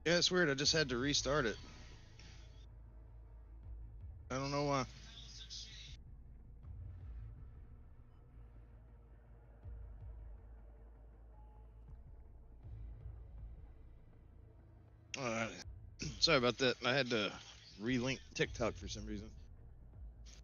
Yeah, it's weird. I just had to restart it. I don't know why. Alright. Sorry about that. I had to relink TikTok for some reason.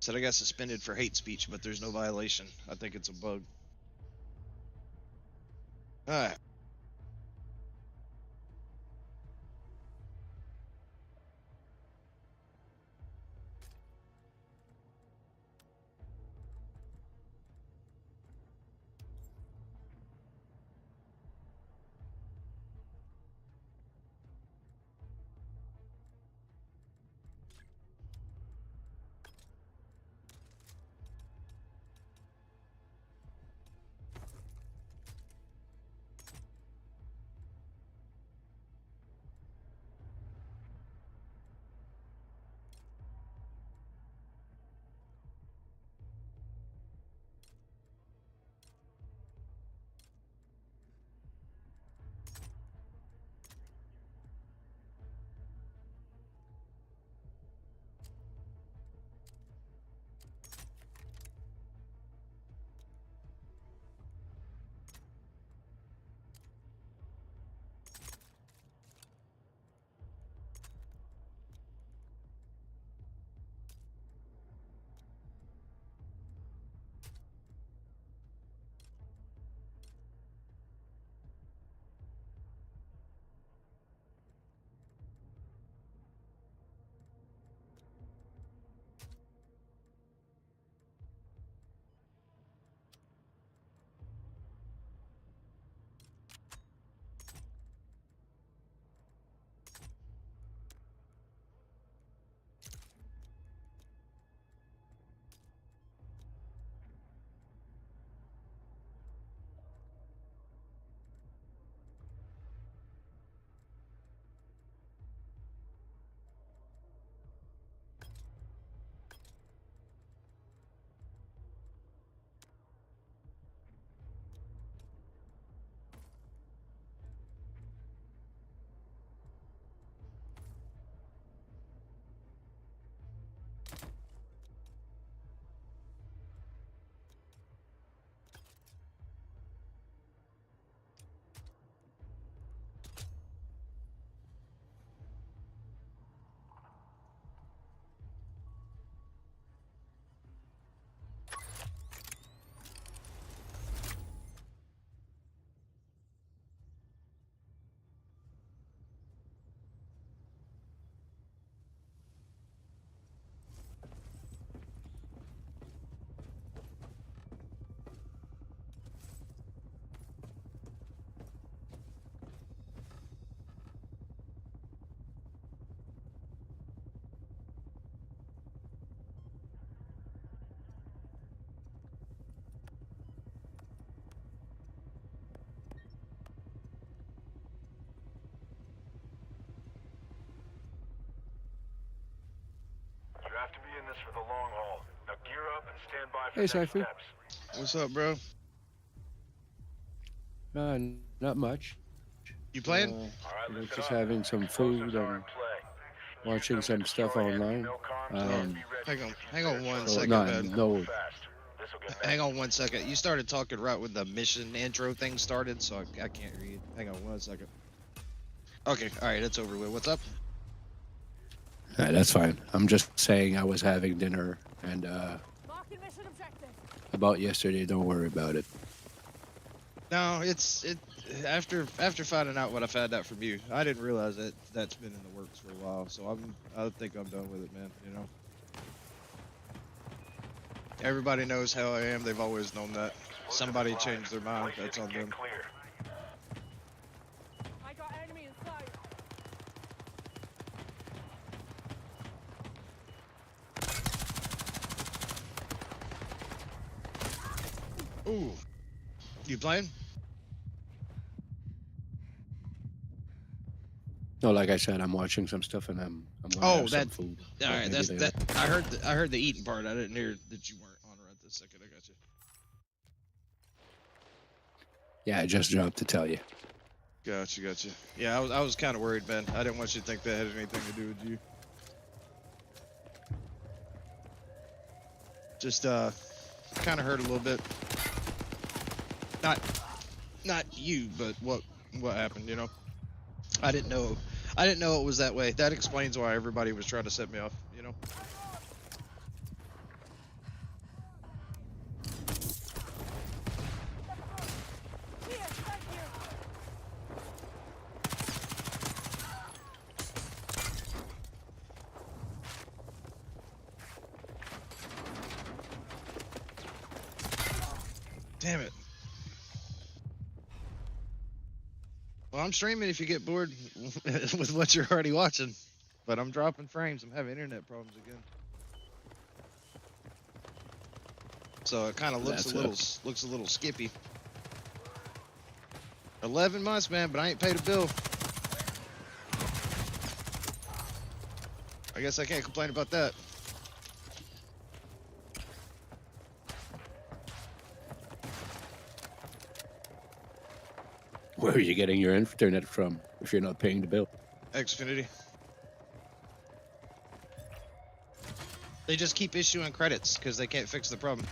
Said I got suspended for hate speech, but there's no violation. I think it's a bug. Alright. You have to be in this for the long haul. Now gear up and stand by for Hey, next Cypher. steps. What's up, bro? Not much. You playing? All right, listen Just up. having some Explosives food are in and play. watching Use them some to stuff destroy enemy online. milcoms Oh, and be ready. hang on one So, second, no, man. no. Fast. This'll get Hang messy. on one second. You started talking right when the mission intro thing started, so I can't read. Hang on one second. Okay, alright, it's over with. What's up? That's fine. I'm just saying I was having dinner and Marking mission objective. about yesterday. Don't worry about it. No, it's after finding out what I found out from you, I didn't realize that that's been in the works for a while. So I think I'm done with it, man. You know, everybody knows how I am. They've always known that. Somebody changed their mind. That's on them. Clear. I got enemy in sight. Ooh, you playing? No, like I said, I'm watching some stuff and I'm gonna Oh, have some that. food. All right, Maybe that's later. that. I heard the eating part. I didn't hear that you weren't on right this second. I got you. Yeah, I just dropped to tell you. Gotcha. Yeah, I was kind of worried, man. I didn't want you to think that had anything to do with you. Just kind of hurt a little bit. Not you, but what happened, you know? I didn't know it was that way. That explains why everybody was trying to set me off, you know? Here, back here. Damn it. Well, I'm streaming if you get bored with what you're already watching. But I'm dropping frames. I'm having internet problems again. So it kind of looks a little skippy. 11 months, man, but I ain't paid a bill. I guess I can't complain about that. Where are you getting your internet from if you're not paying the bill? Xfinity. They just keep issuing credits because they can't fix the problem.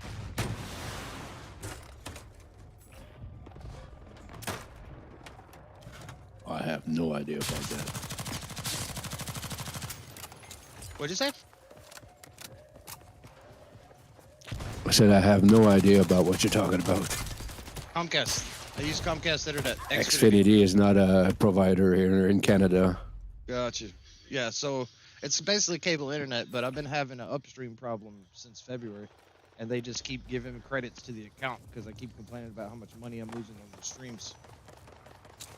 I have no idea about that. What'd you say? I said I have no idea about what you're talking about. Comcast. I use Comcast Internet. Xfinity is not a provider here in Canada. Gotcha. Yeah, so it's basically cable internet, but I've been having an upstream problem since February, and they just keep giving credits to the account because I keep complaining about how much money I'm losing on the streams.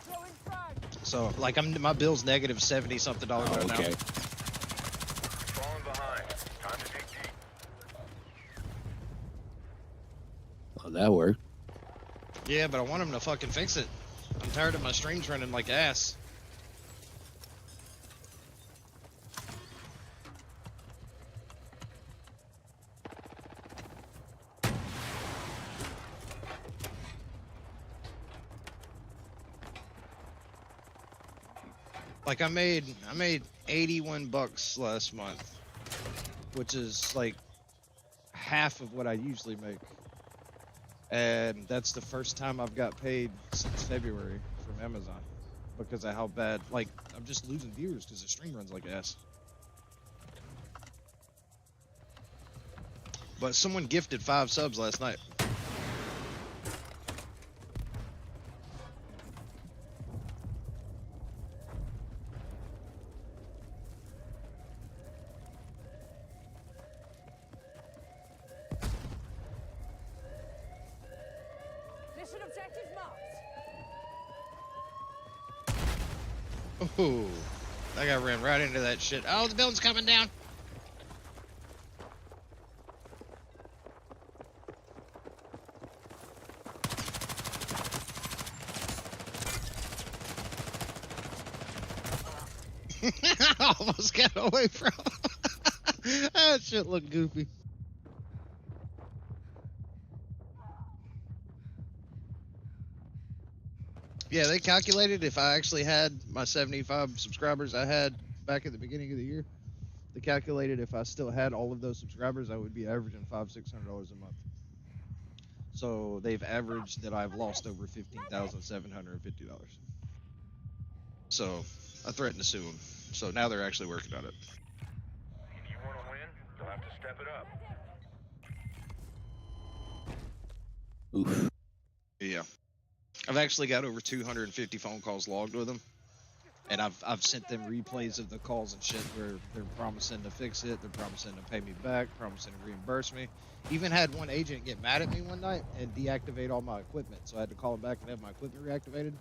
Throwing frag. So, like, my bill's negative $70 something right now. Okay. Falling behind. Time to dig deep. Well, that worked. Yeah, but I want them to fucking fix it. I'm tired of my streams running like ass. Like I made $81 last month, which is like half of what I usually make. And that's the first time I've got paid since February from Amazon because of how bad, like, I'm just losing viewers because the stream runs like ass. But someone gifted 5 subs last night. Mission objective marked. Oh, that guy ran right into that shit. Oh, the building's coming down. I almost got away from that shit looked goofy. Yeah, they calculated if I actually had my 75 subscribers I had back at the beginning of the year. They calculated if I still had all of those subscribers, I would be averaging $500-600 a month. So they've averaged that I've lost over $15,750. So I threatened to sue them. So now they're actually working on it. If you want to win, you'll have to step it up. Oof. Yeah. I've actually got over 250 phone calls logged with them. And I've sent them replays of the calls and shit where they're promising to fix it, they're promising to pay me back, promising to reimburse me. Even had one agent get mad at me one night and deactivate all my equipment, so I had to call him back and have my equipment reactivated.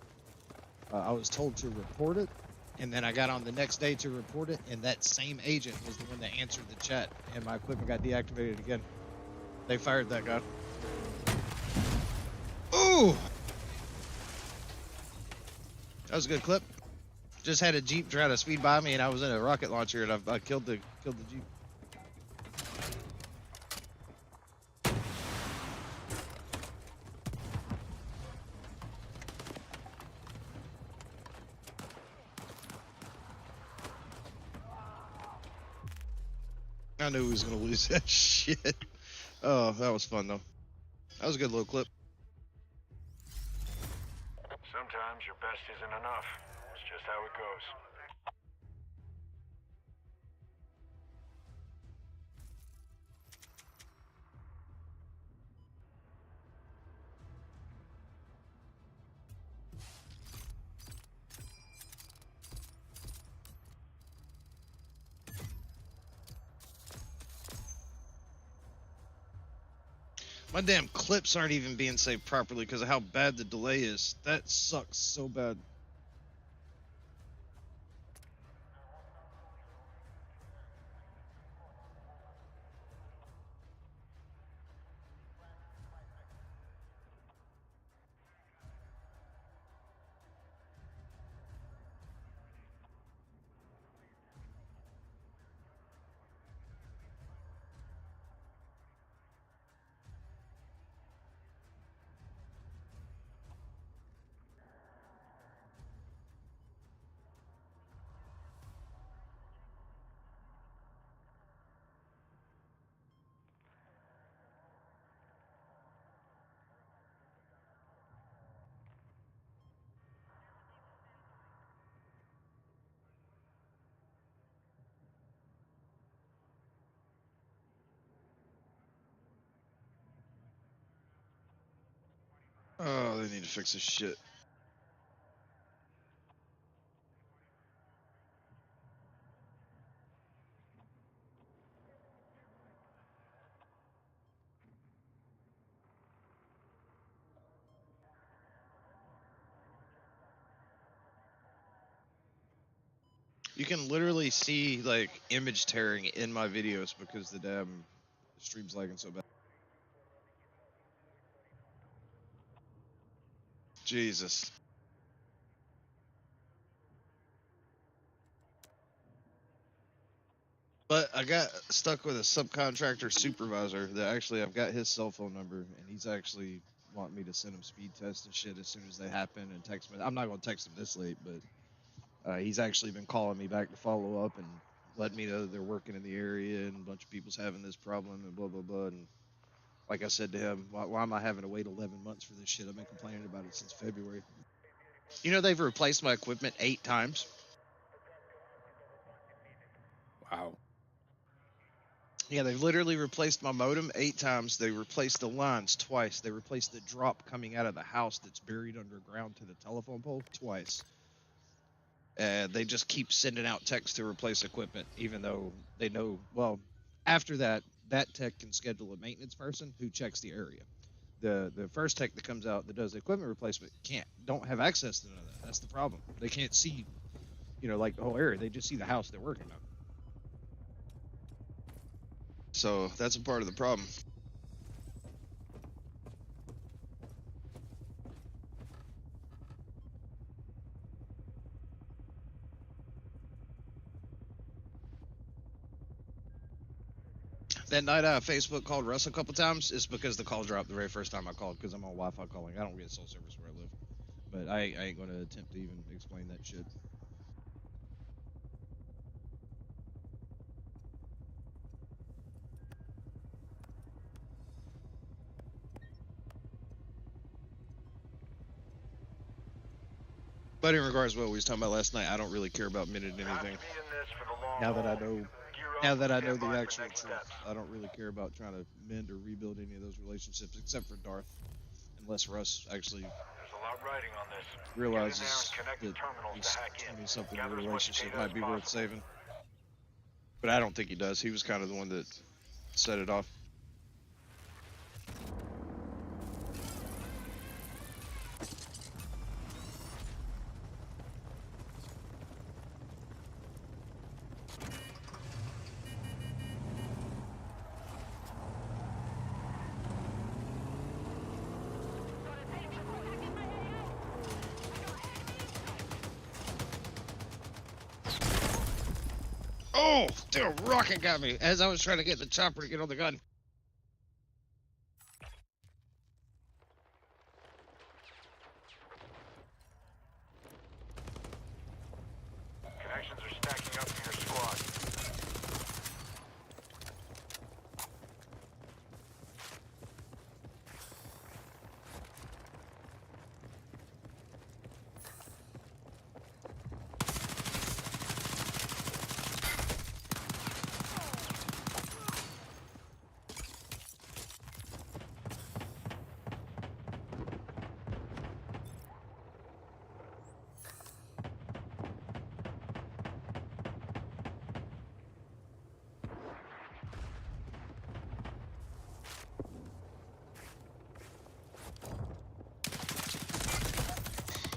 I was told to report it, and then I got on the next day to report it, and that same agent was the one that answered the chat, and my equipment got deactivated again. They fired that guy. Ooh! That was a good clip. Just had a Jeep try to speed by me, and I was in a rocket launcher, and I killed the Jeep. I knew he was gonna lose that shit. Oh, that was fun though. That was a good little clip. Sometimes your best isn't enough. It's just how it goes. My damn clips aren't even being saved properly because of how bad the delay is. That sucks so bad. Oh, they need to fix this shit. You can literally see like image tearing in my videos because the damn stream's lagging so bad. Jesus. But I got stuck with a subcontractor supervisor that actually I've got his cell phone number and he's actually wanting me to send him speed tests and shit as soon as they happen and text me. I'm not going to text him this late, but he's actually been calling me back to follow up and let me know that they're working in the area and a bunch of people's having this problem and blah, blah, blah. And like I said to him, why am I having to wait 11 months for this shit? I've been complaining about it since February. You know, they've replaced my equipment 8 times. Wow. Yeah, they've literally replaced my modem 8 times. They replaced the lines twice. They replaced the drop coming out of the house that's buried underground to the telephone pole twice. And they just keep sending out techs to replace equipment, even though they know, well, after that, that tech can schedule a maintenance person who checks the area. The first tech that comes out that does the equipment replacement don't have access to none of that. That's the problem. They can't see, like the whole area. They just see the house they're working on. So that's a part of the problem. That night Facebook called Russ a couple times is because the call dropped the very first time I called because I'm on Wi-Fi calling. I don't get cell service where I live. But I ain't going to attempt to even explain that shit. But in regards to what we was talking about last night, I don't really care about minute anything. Now that I know the actual truth, I don't really care about trying to mend or rebuild any of those relationships, except for Darth, unless Russ actually realizes that this 20-something year relationship might be worth saving. But I don't think he does. He was kind of the one that set it off. Oh, dude, a rocket got me as I was trying to get the chopper to get on the gun. Connections are stacking up for your squad.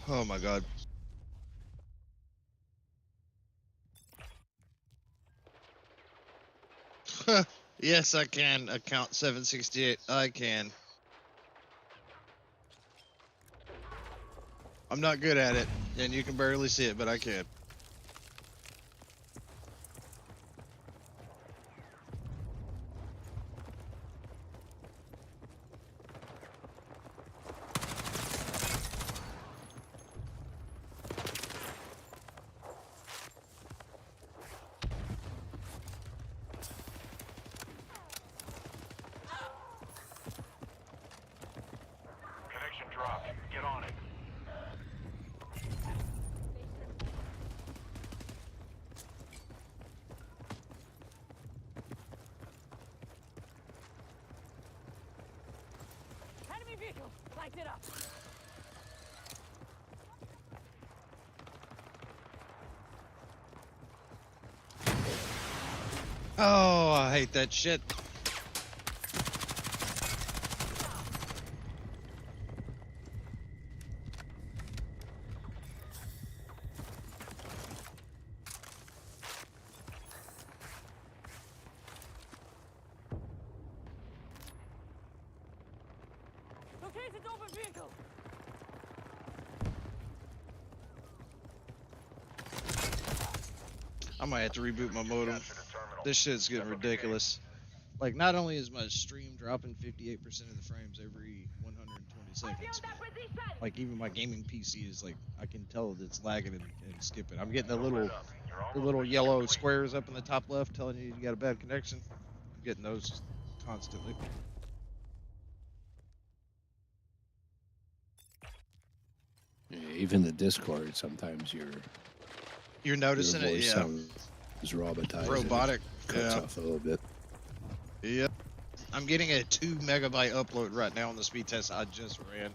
Oh my god. Yes, I can. Account 768. I can. I'm not good at it, and you can barely see it, but I can. Connection dropped. Get on it. Enemy vehicle! Light it up! Oh, I hate that shit. Located over vehicle! I might have to reboot my modem. Capture the terminal. This shit's getting ridiculous. Like, not only is my stream dropping 58% of the frames every 120 seconds, but, like, even my gaming PC is like, I can tell that it's lagging and skipping. I'm getting the Don't little let up. You're almost the little mission yellow complete. squares up in the top left telling you got a bad connection. I'm getting those constantly. Yeah, even the Discord, sometimes You're your noticing it, voice yeah. sounds robotized. Robotic. It cuts Yeah. off a little bit. Yep. I'm getting a 2 megabyte upload right now on the speed test I just ran.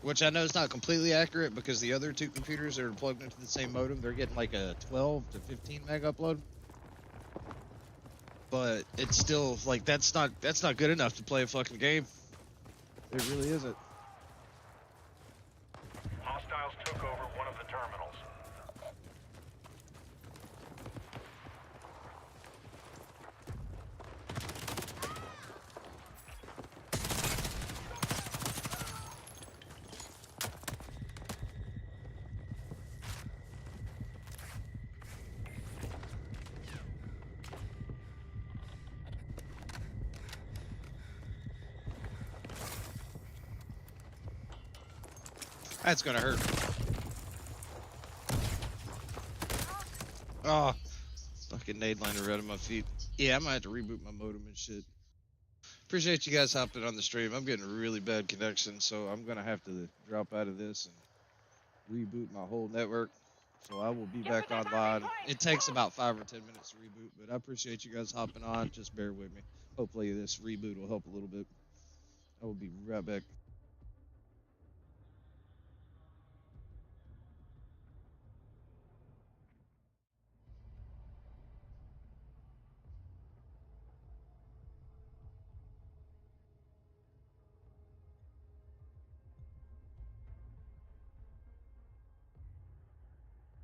Which I know is not completely accurate because the other two computers that are plugged into the same modem, they're getting like a 12 to 15 meg upload. But it's still like that's not good enough to play a fucking game. It really isn't. Hostiles took over one of the terminals. That's gonna hurt. Oh, fucking nade liner right at my feet. Yeah, I might have to reboot my modem and shit. Appreciate you guys hopping on the stream. I'm getting a really bad connection, so I'm gonna have to drop out of this and reboot my whole network. So I will be back online. It takes about 5 or 10 minutes to reboot, but I appreciate you guys hopping on. Just bear with me. Hopefully this reboot will help a little bit. I will be right back.